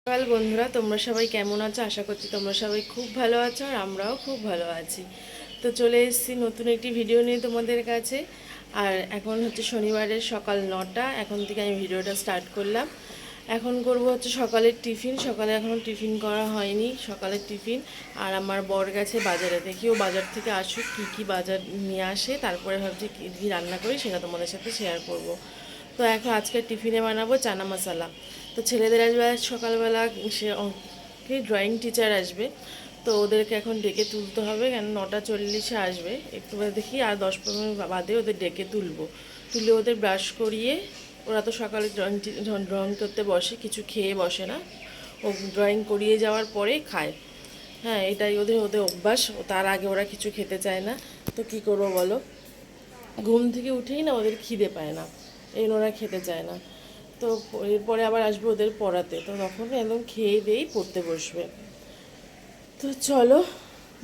সকাল বন্ধুরা, তোমরা সবাই কেমন আছো? আশা করছি তোমরা সবাই খুব ভালো আছো আর আমরাও খুব ভালো আছি। তো চলে এসেছি নতুন একটি ভিডিও নিয়ে তোমাদের কাছে। আর এখন হচ্ছে শনিবারের সকাল 9টা। এখন থেকে আমি ভিডিওটা স্টার্ট করলাম। এখন করব হচ্ছে সকালের টিফিন। সকালে এখনও টিফিন করা হয়নি, সকালের টিফিন। আর আমার বর গেছে বাজারে, দেখি ও বাজার থেকে আসুক কী কী বাজার নিয়ে আসে, তারপরে ভাবছি কী কী রান্না করি সেটা তোমাদের সাথে শেয়ার করব। তো এখন আজকে টিফিনে বানাবো চানা মশলা। তো ছেলেদের আসবে আজ সকালবেলা, সে ড্রয়িং টিচার আসবে। তো ওদেরকে এখন ডেকে তুলতে হবে, কেন 9টা 40-এ আসবে। একটু দেখি আর 10-15 মিনিট বাদে ওদের ডেকে তুলে ওদের ব্রাশ করিয়ে, ওরা তো সকালে ড্রয়িং করতে বসে, কিছু খেয়ে বসে না। ও ড্রয়িং করিয়ে যাওয়ার পরে খায়। হ্যাঁ, এটাই ওদের ওদের অভ্যাস। তার আগে ওরা কিছু খেতে চায় না। তো কী করবো বলো, ঘুম থেকে উঠেই না ওদের খিদে পায় না, এই ওরা খেতে চায় না। তো এরপরে আবার আসবে ওদের পড়াতে, তো তখন একদম খেয়ে দিয়েই পড়তে বসবে। তো চলো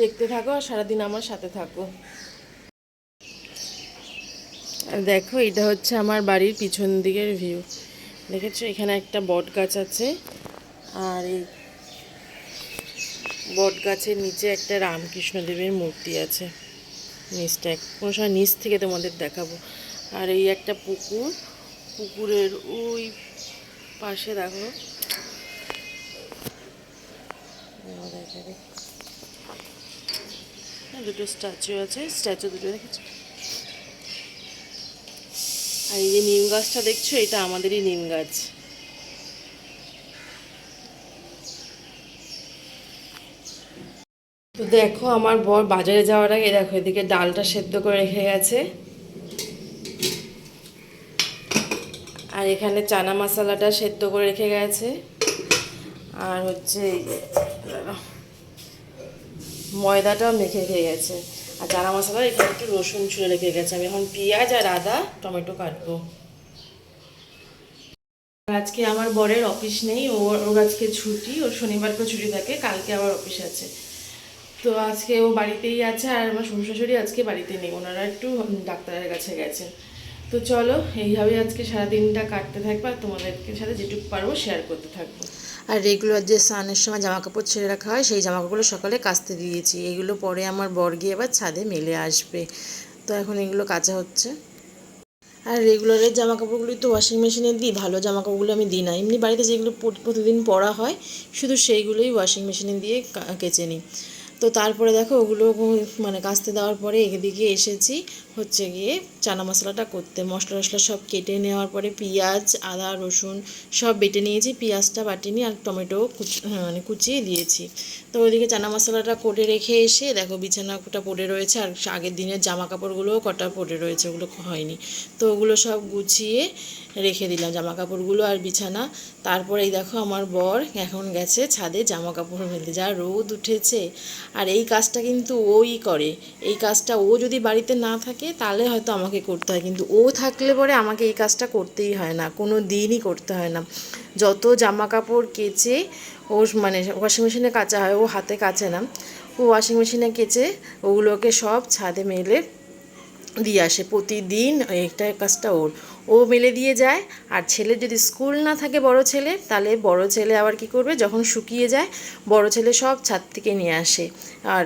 দেখতে থাকো আর সারাদিন আমার সাথে থাকো। আর দেখো, এটা হচ্ছে আমার বাড়ির পিছন দিকের ভিউ। দেখেছো, এখানে একটা বট গাছ আছে, আর এই বট গাছের নিচে একটা রামকৃষ্ণদেবের মূর্তি আছে। কোনো সময় নিচ থেকে তোমাদের দেখাবো। আর এই একটা পুকুর, পুকুরের ওই পাশে দেখো দুটো স্ট্যাচু আছে, স্ট্যাচু দুটো দেখেছো। আর এই যে নিম গাছটা দেখছো, এটা আমাদেরই নিম গাছ। তো দেখো, আমার বর বাজারে যাওয়ার আগে দেখো এদিকে ডালটা সেদ্ধ করে রেখে গেছে, আর এখানে চানা মশলাটা সেদ্ধ করে রেখে গেছে, আর হচ্ছে এই যে ময়দাটাও মেখে রেখে গেছে। আর চানা মশলা এখানে একটু রসুন ছুঁড়ে রেখে গেছে। আমি এখন পেঁয়াজ আর আদা টমেটো কাটবো। আজকে আমার বরের অফিস নেই, ওর আজকে ছুটি, ওর শনিবারকে ছুটি থাকে, কালকে আবার অফিস আছে। তো আজকে ও বাড়িতেই আছে, আর আমার শ্বশুর শাশুড়ি আজকে বাড়িতে নেই, ওনারা একটু ডাক্তারের কাছে গেছেন। তো চলো এইভাবেই আজকে সারাদিনটা কাটতে থাকবো, আর তোমাদেরকে সাথে যেটুকু পারবো শেয়ার করতে থাকবো। আর রেগুলার যে স্নানের সময় জামা কাপড় ছেড়ে রাখা হয়, সেই জামা কাপড়গুলো সকালে কাচতে দিয়েছি। এগুলো পরে আমার বর গিয়ে এবার ছাদে মেলে আসবে। তো এখন এগুলো কাচা হচ্ছে। আর রেগুলারের জামা কাপড়গুলি তো ওয়াশিং মেশিনে দিই, ভালো জামা কাপড়গুলো আমি দিই না। এমনি বাড়িতে যেগুলো প্রতিদিন পরা হয়, শুধু সেইগুলোই ওয়াশিং মেশিনে দিয়ে কেচে নিই। তো তারপরে দেখো ওগুলো মানে কাচতে দেওয়ার পরে এদিকে এসেছি হচ্ছে গিয়ে চানা মশলাটা করতে। মশলা টশলা সব কেটে নেওয়ার পরে পেঁয়াজ আদা রসুন সব বেটে নিয়েছি, পেঁয়াজটা বাটিনি, আর টমেটো মানে কুচিয়ে দিয়েছি। তো ওইদিকে চানা মশলাটা করে রেখে এসে দেখো বিছানাটা পড়ে রয়েছে, আর আগের দিনের জামা কাপড়গুলোও কটা পড়ে রয়েছে, ওগুলো হয়নি। তো ওগুলো সব গুছিয়ে রেখে দিলাম, জামা কাপড়গুলো আর বিছানা। তারপরে এই দেখো আমার বর এখন গেছে ছাদে জামা কাপড় মেলতে, যা রোদ উঠেছে। আর এই কাজটা কিন্তু ওই করে, এই কাজটা ও যদি বাড়িতে না থাকে তাহলে হয়তো আমাকে করতে হয়, কিন্তু ও থাকলে পরে আমাকে এই কাজটা করতেই হয় না, কোনো দিনই করতে হয় না। যত জামা কাপড় কেচে ও মানে ওয়াশিং মেশিনে কাচা হয়, ও হাতে কাচে না, ও ওয়াশিং মেশিনে কেচে ওগুলোকে সব ছাদে মেলে দিয়ে আসে প্রতিদিন। এইটা কাজটা ওর, ও মেলে দিয়ে যায়। আর ছেলের যদি স্কুল না থাকে বড় ছেলে, তাহলে বড় ছেলে আবার কি করবে, যখন শুকিয়ে যায় বড় ছেলে সব ছাদ থেকে নিয়ে আসে। আর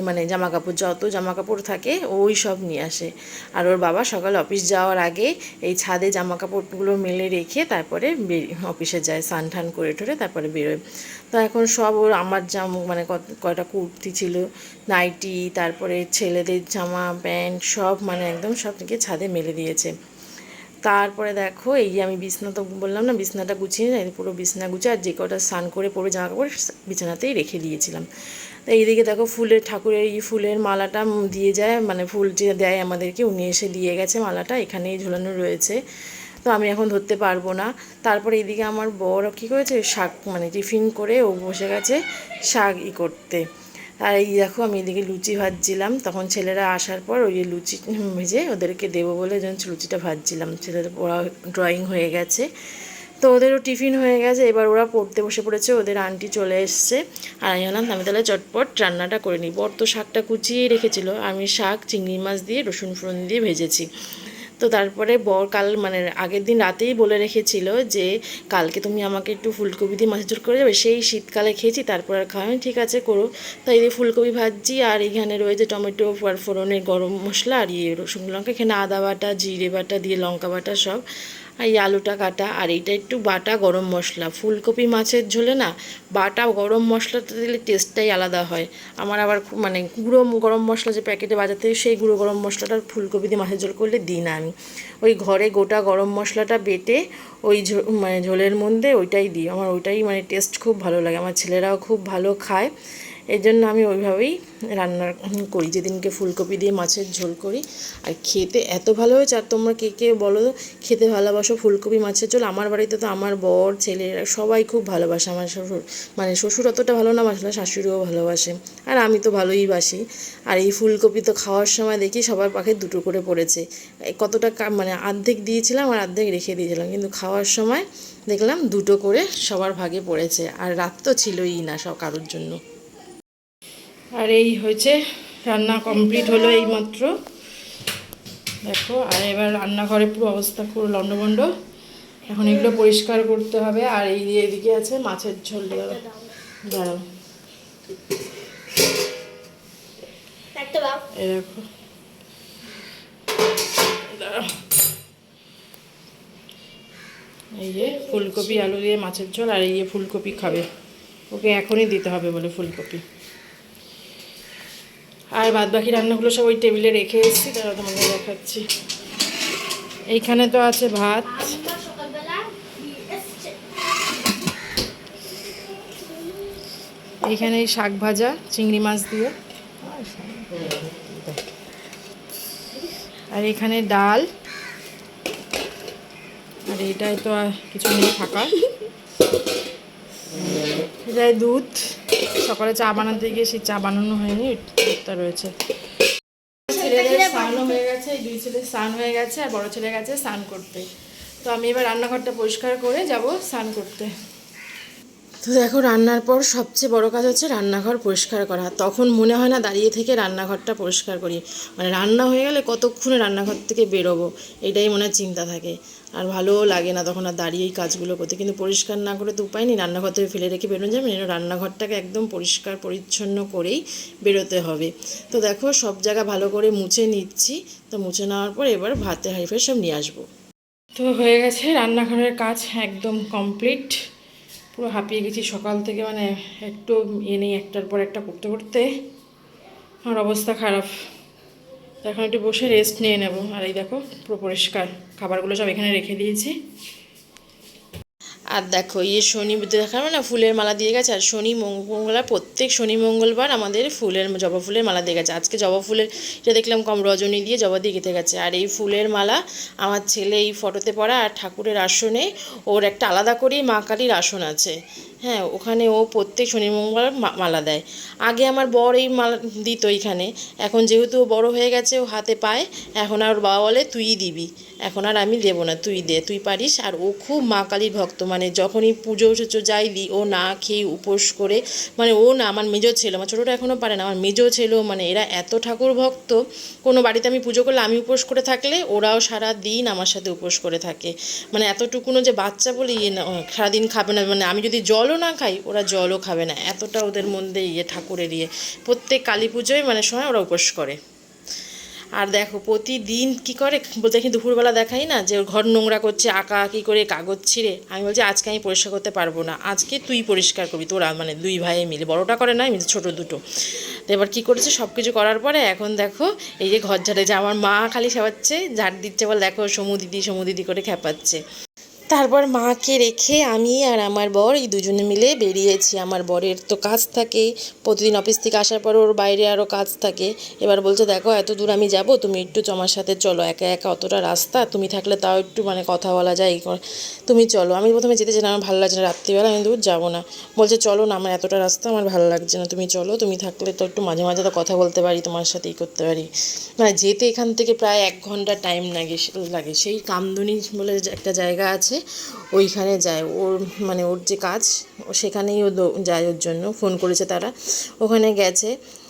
মানে জামা কাপড় যত জামা কাপড় থাকে ওই সব নিয়ে আসে। আর ওর বাবা সকাল অফিস যাওয়ার আগে এই ছাদে জামা কাপড়গুলো মেলে রেখে তারপরে অফিসে যায়, স্নান টান করে ঠরে তারপরে বেরোয়। তো এখন সব ওর আমার মানে কয়টা কুর্তি ছিল, নাইটি, তারপরে ছেলেদের জামা প্যান্ট সব মানে একদম সব থেকে ছাদে মেলে দিয়েছে। তারপরে দেখো এই যে আমি বিছনা তো বললাম না, বিছনাটা গুছিয়ে না, পুরো বিছনা গুছিয়ে আর যে কটা স্নান করে পরে জামা কাপড় বিছানাতেই রেখে দিয়েছিলাম। তো এইদিকে দেখো ফুলের ঠাকুরের এই ফুলের মালাটা দিয়ে যায়, মানে ফুল যে দেয় আমাদেরকে, উনি এসে দিয়ে গেছে মালাটা, এখানেই ঝুলানো রয়েছে। তো আমি এখন ধরতে পারবো না। তারপরে এইদিকে আমার বর কী করেছে, শাক মানে টিফিন করে ও বসে গেছে শাক করতে। আর এই দেখো আমি এদিকে লুচি ভাজছিলাম, তখন ছেলেরা আসার পর ওই লুচি ভেজে ওদেরকে দেবো বলে যেন লুচিটা ভাজছিলাম। ছেলেদের ওরা ড্রয়িং হয়ে গেছে, তো ওদেরও টিফিন হয়ে গেছে, এবার ওরা পড়তে বসে পড়েছে, ওদের আন্টি চলে এসছে। আর আমি বললাম আমি তাহলে চটপট রান্নাটা করে নিই। বর তো শাকটা কুচিয়েই রেখেছিল, আমি শাক চিংড়ি মাছ দিয়ে রসুন ফোড়ন দিয়ে ভেজেছি। তো তারপরে বর কাল মানে আগের দিন রাতেই বলে রেখেছিল যে কালকে তুমি আমাকে একটু ফুলকপি দিয়ে মাছের ঝোল করে যাবে, সেই শীতকালে খেয়েছি, তারপর আর খাওয়াই, ঠিক আছে করো। তাই এই ফুলকপি ভাজছি, আর এখানে রয়েছে টমেটো ফোড়নের গরম মশলা, আর শুকনো লঙ্কা, এখানে আদা বাটা, জিরে বাটা দিয়ে লঙ্কা বাটা সব, আর এই আলুটা কাটা, আর এইটা একটু বাটা গরম মশলা। ফুলকপি মাছের ঝোলে না বাটা গরম মশলাটা দিলে টেস্টটাই আলাদা হয়। আমার আবার মানে গুঁড়ো গরম মশলা যে প্যাকেটে বাজাতে, সেই গুঁড়ো গরম মশলাটা ফুলকপি দিয়ে মাছের ঝোল করলে দিই না আমি। ওই ঘরে গোটা গরম মশলাটা বেটে ওই মানে ঝোলের মধ্যে ওইটাই দিই, আমার ওইটাই মানে টেস্ট খুব ভালো লাগে, আমার ছেলেরাও খুব ভালো খায়। এই জন্য আমি ওইভাবেই রান্না করি, যেদিনকে ফুলকপি দিয়ে মাছের ঝোল করি। আর খেতে এত ভালো হয়েছে। আর তোমরা কে কে বলো খেতে ভালোবাসো ফুলকপি মাছের ঝোল? আমার বাড়িতে তো আমার বর, ছেলেরা সবাই খুব ভালোবাসে। আমার শ্বশুর মানে শ্বশুর অতটা ভালো না বাসলে, শাশুড়িও ভালোবাসে, আর আমি তো ভালোই বাসি। আর এই ফুলকপি তো খাওয়ার সময় দেখি সবার পাখে দুটো করে পড়েছে। কতটা মানে অর্ধেক দিয়েছিলাম আর অর্ধেক রেখে দিয়েছিলাম, কিন্তু খাওয়ার সময় দেখলাম দুটো করে সবার ভাগে পড়েছে। আর রাত তো ছিলই না সব কারোর জন্য। আর এই হয়েছে রান্না কমপ্লিট হলো এইমাত্র, দেখো। আর এবার রান্নাঘরে পুরো অবস্থা পুরো লন্ডভন্ড, এখন এগুলো পরিষ্কার করতে হবে। আর এই এদিকে আছে মাছের ঝোল, দাঁড়াও এই দেখো, এই যে ফুলকপি আলু দিয়ে মাছের ঝোল, আর এই যে ফুলকপি খাবে, ওকে এখনই দিতে হবে বলে ফুলকপি। আর বাদ বাকি রান্নাগুলো সব ওই টেবিলে রেখে এসেছি, তারা তোমাকে দেখাচ্ছি। এইখানে তো আছে ভাত, এইখানে শাক ভাজা চিংড়ি মাছ দিয়ে, আর এখানে ডাল, আর এইটাই তো আর কিছু নেই ফাঁকা, এটাই দুধ। সকালে চা বানাতে গিয়ে সেই চা বানানো হয়নি, দুধটা রয়েছে। ছেলেদের স্নানও হয়ে গেছে, এই দুই ছেলে স্নান হয়ে গেছে, আর বড় ছেলে গেছে স্নান করতে। তো আমি এবার রান্নাঘরটা পরিষ্কার করে যাব স্নান করতে। তো দেখো, রান্নার পর সবচেয়ে বড় কাজ হচ্ছে রান্নাঘর পরিষ্কার করা। তখন মনে হয় না দাঁড়িয়ে থেকে রান্নাঘরটা পরিষ্কার করি, মানে রান্না হয়ে গেলে কতক্ষণে রান্নাঘর থেকে বেরোবো, এটাই মনে চিন্তা থাকে। আর ভালোও লাগে না তখন আর দাঁড়িয়ে এই কাজগুলো করতে, কিন্তু পরিষ্কার না করে তো উপায় নেই, রান্নাঘর থেকে ফেলে রেখে বেরোনো যাবে না। রান্নাঘরটাকে একদম পরিষ্কার পরিচ্ছন্ন করেই বেরোতে হবে। তো দেখো সব জায়গা ভালো করে মুছে নিচ্ছি। তো মুছে নেওয়ার পর এবার ভাতের হাঁড়ি ফের সব নিয়ে আসবো। তো হয়ে গেছে রান্নাঘরের কাজ একদম কমপ্লিট, পুরো হাঁপিয়ে গেছি সকাল থেকে, মানে একটু নেই, একটার পর একটা করতে করতে আমার অবস্থা খারাপ। তো এখন একটু বসে রেস্ট নিয়ে নেব। আর এই দেখো পুরো পরিষ্কার, খাবারগুলো সব এখানে রেখে দিয়েছি। আর দেখো শনি দেখানো না ফুলের মালা দিয়ে গেছে, আর শনি মঙ্গলবার প্রত্যেক শনি মঙ্গলবার আমাদের জবা ফুলের মালা দিয়ে গেছে। আজকে জবা ফুলের এটা দেখলাম কম রজনী দিয়ে জবা দিয়ে গেঁথে গেছে। আর এই ফুলের মালা আমার ছেলে এই ফটোতে পড়া, আর ঠাকুরের আসনে ওর একটা আলাদা করেই মা কালীর আসন আছে, হ্যাঁ, ওখানে ও প্রত্যেক শনি মঙ্গলবার মালা দেয়। আগে আমার বর এই মালা দিত এইখানে, এখন যেহেতু ও বড় হয়ে গেছে, ও হাতে পায়, এখন আর বাবা বলে তুই দিবি, এখন আর আমি দেবো না, তুই দে, তুই পারিস। আর ও খুব মা কালীর ভক্ত, মানে যখনই পুজো যাই দিই ও না খেয়ে উপোস করে, মানে ও না আমার মেজো ছেলে, আমার ছোটোটা এখনও পারে না, আমার মেজো ছেলেও, মানে এরা এত ঠাকুর ভক্ত। কোনো বাড়িতে আমি পুজো করলে আমি উপোস করে থাকলে ওরাও সারা দিন আমার সাথে উপোস করে থাকে, মানে এতটুকুনো যে বাচ্চা বলে না সারাদিন খাবে না, মানে আমি যদি জলও না খাই ওরা জলও খাবে না, এতটা ওদের মধ্যে ঠাকুরের প্রত্যেক কালী পুজোয় মানে সময় ওরা উপোস করে। আর দেখো প্রতিদিন কি করে বলতে, দেখি দুপুরবেলা দেখাই না যে ওর ঘর নোংরা করছে, আঁকা আঁকি করে কাগজ ছিঁড়ে। আমি বলছি আজকে আমি পরিষ্কার করতে পারবো না, আজকে তুই পরিষ্কার করবি, তোরা মানে দুই ভাইয়ে মিলে, বড়োটা করে না মিলে ছোটো দুটো। তো এবার কী করেছে সব কিছু করার পরে এখন দেখো এই যে ঘর ঝাড়ে, যে আমার মা খালি সাবাচ্ছে ঝাড় দিচ্ছে, বল দেখো সমু দিদি করে খ্যাপাচ্ছে। তারপর মাকে রেখে আমি আর আমার বর এই দুজনে মিলে বেরিয়েছি। আমার বরের তো কাজ থাকে, প্রতিদিন অফিস থেকে আসার পর ওর বাইরে আরও কাজ থাকে। এবার বলছে দেখো এত দূর আমি যাব, তুমি একটু আমার সাথে চলো, একা একা অতটা রাস্তা, তুমি থাকলে তাও একটু মানে কথা বলা যায়, তুমি চলো। আমি প্রথমে যেতে চাই না, আমার ভালো লাগছে না রাত্রিবেলা, আমি দূর যাবো না। বলছে চলো না, আমার এতটা রাস্তা আমার ভালো লাগছে না, তুমি চলো, তুমি থাকলে তো একটু মাঝে মাঝে তো কথা বলতে পারি, তোমার সাথে করতে পারি। মানে যেতে এখান থেকে প্রায় 1 ঘন্টা টাইম লাগে। সেই কামদুনি বলে একটা জায়গা আছে, ওইখানে যায় ওর, মানে ওর যে কাজ, ও সেখানেই ও যায়, ওর জন্য ফোন করেছে তারা, ওখানে গেছে।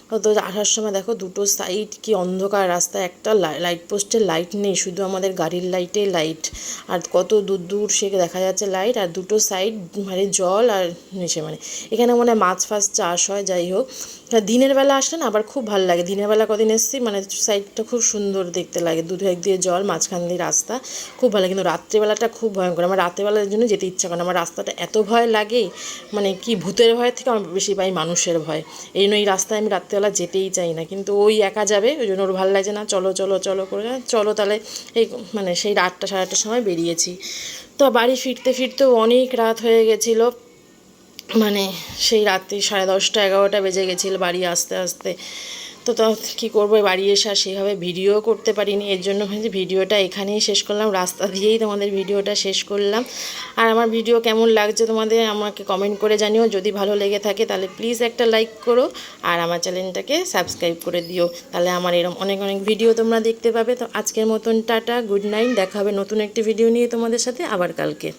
তো আসার সময় দেখো দুটো সাইড কি অন্ধকার রাস্তা, একটা লাইট পোস্টের লাইট নেই, শুধু আমাদের গাড়ির লাইটে লাইট, আর কত দূর দূর সে দেখা যাচ্ছে লাইট, আর দুটো সাইড মানে জল আর নিচে মানে এখানে মনে হয় মাছ ফাছ চাষ হয়। যাই হোক, দিনের বেলা আসলে না আবার খুব ভালো লাগে। দিনের বেলা কদিন এসেছি, মানে সাইডটা খুব সুন্দর দেখতে লাগে, দুদিক দিয়ে জল, মাঝখান দিয়ে রাস্তা, খুব ভালো। কিন্তু রাত্রেবেলাটা খুব ভয়ঙ্কর, আমার রাত্রেবেলার জন্য যেতে ইচ্ছা করে না। আমার রাস্তাটা এত ভয় লাগে, মানে কি ভূতের ভয় থেকে আমার বেশি পাই মানুষের ভয়। এই জন্য এই রাস্তায় আমি রাত্রেবেলা যেতেই চাই না। কিন্তু ওই একা যাবে, ওই জন্য ওর ভালো লাগছে না, চলো চলো চলো করে চলো তাহলে। এই মানে সেই 8টা সাড়ে 8টার সময় বেরিয়েছি। তো বাড়ি ফিরতে ফিরতেও অনেক রাত হয়ে গেছিলো, মানে সেই রাত্রি 10:30 11টা বেজে গেছিলো বাড়ি আসতে আসতে। তো কী করবো, বাড়ি এসে আর সেভাবে ভিডিও করতে পারিনি। এর জন্য ভাবছি ভিডিওটা এখানেই শেষ করলাম, রাস্তা দিয়েই তোমাদের ভিডিওটা শেষ করলাম। আর আমার ভিডিও কেমন লাগছে তোমাদের আমাকে কমেন্ট করে জানিও। যদি ভালো লেগে থাকে তাহলে প্লিজ একটা লাইক করো, আর আমার চ্যানেলটাকে সাবস্ক্রাইব করে দিও, তাহলে আমার এরকম অনেক অনেক ভিডিও তোমরা দেখতে পাবে। তো আজকের মতন টাটা, গুড নাইট, দেখা হবে নতুন একটি ভিডিও নিয়ে তোমাদের সাথে আবার কালকে।